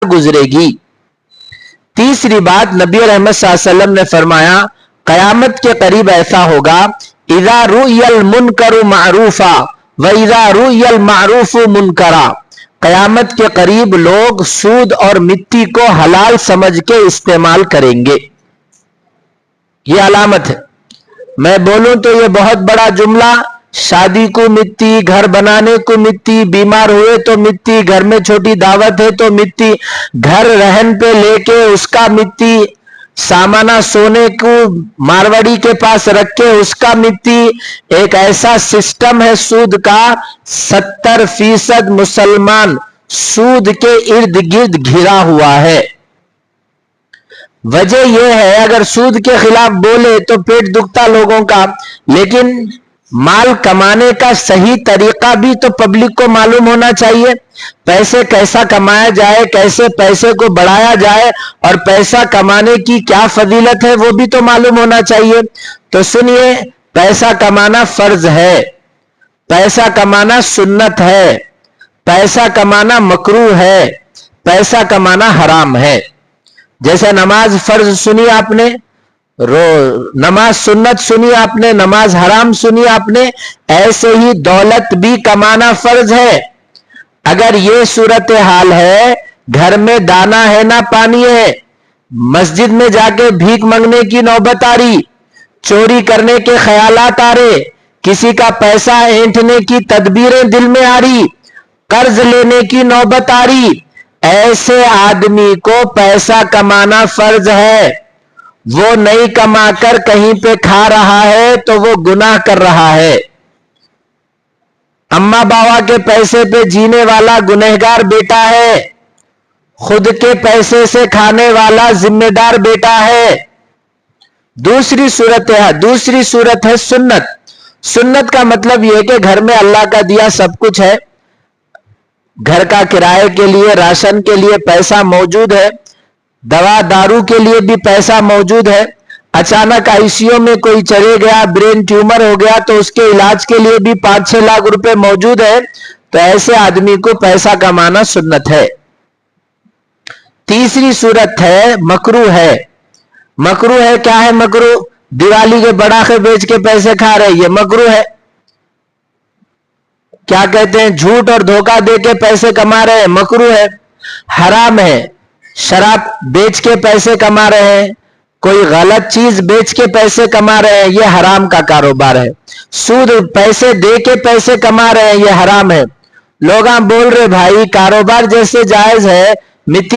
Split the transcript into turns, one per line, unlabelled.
गुजरेगी। तीसरी बात, नबी रहमत सल्लल्लाहु अलैहि वसल्लम ने फरमाया कयामत के करीब ऐसा होगा, इज़ा रुयल मुनकरु मारूफा व इज़ा रुयल मारूफु मुनकरा। कयामत के करीब लोग सूद और मिट्टी को हलाल समझ के इस्तेमाल करेंगे। ये अलामत है। मैं बोलूं तो ये बहुत बड़ा जुमला, शादी को मिट्टी, घर बनाने को मिट्टी, बीमार हुए तो मिट्टी, घर में छोटी दावत है तो मिट्टी, घर रहन पे लेके उसका मिट्टी, सामाना सोने को मारवाड़ी के पास रख के उसका मिट्टी। एक ऐसा सिस्टम है सूद का, 70% मुसलमान सूद के इर्द गिर्द घिरा हुआ है। वजह यह है, अगर सूद के खिलाफ बोले तो पेट दुखता लोगों का, लेकिन माल कमाने का सही तरीका भी तो पब्लिक को मालूम होना चाहिए। पैसे कैसा कमाया जाए, कैसे पैसे को बढ़ाया जाए और पैसा कमाने की क्या फजीलत है वो भी तो मालूम होना चाहिए। तो सुनिए, पैसा कमाना फर्ज है, पैसा कमाना सुन्नत है, पैसा कमाना मकरूह है, पैसा कमाना हराम है। जैसे नमाज फर्ज सुनी आपने, नमाज सुन्नत सुनी आपने, नमाज हराम सुनी आपने, ऐसे ही दौलत भी कमाना फर्ज है। अगर ये सूरत हाल है, घर में दाना है ना पानी है, मस्जिद में जाके भीख मांगने की नौबत आ रही, चोरी करने के ख्यालात आ रहे, किसी का पैसा ऐंठने की तदबीरें दिल में आ रही, कर्ज लेने की नौबत आ रही, ऐसे आदमी को पैसा कमाना फर्ज है। वो नहीं कमाकर कहीं पे खा रहा है तो वो गुनाह कर रहा है। अम्मा बाबा के पैसे पे जीने वाला गुनहगार बेटा है, खुद के पैसे से खाने वाला जिम्मेदार बेटा है। दूसरी सूरत है सुन्नत। सुन्नत का मतलब यह कि घर में अल्लाह का दिया सब कुछ है, घर का किराए के लिए, राशन के लिए पैसा मौजूद है, दवा दारू के लिए भी पैसा मौजूद है, अचानक आईसीयू में कोई चले गया, ब्रेन ट्यूमर हो गया तो उसके इलाज के लिए भी 5-6 लाख रुपए मौजूद है। तो ऐसे आदमी को पैसा कमाना सुन्नत है। तीसरी सूरत है मकरूह है। मकरूह है, क्या है मकरूह? दिवाली के पटाखे बेच के पैसे खा रहे, ये मकरूह है। क्या कहते हैं, झूठ और धोखा दे के पैसे कमा रहे हैं, मकरूह है। हराम है, शराब बेच के पैसे कमा रहे हैं, कोई गलत चीज बेच के पैसे कमा रहे हैं, यह हराम का कारोबार है। सूद पैसे दे के पैसे कमा रहे हैं, यह हराम है। लोग बोल रहे भाई कारोबार जैसे जायज है, मिट्टी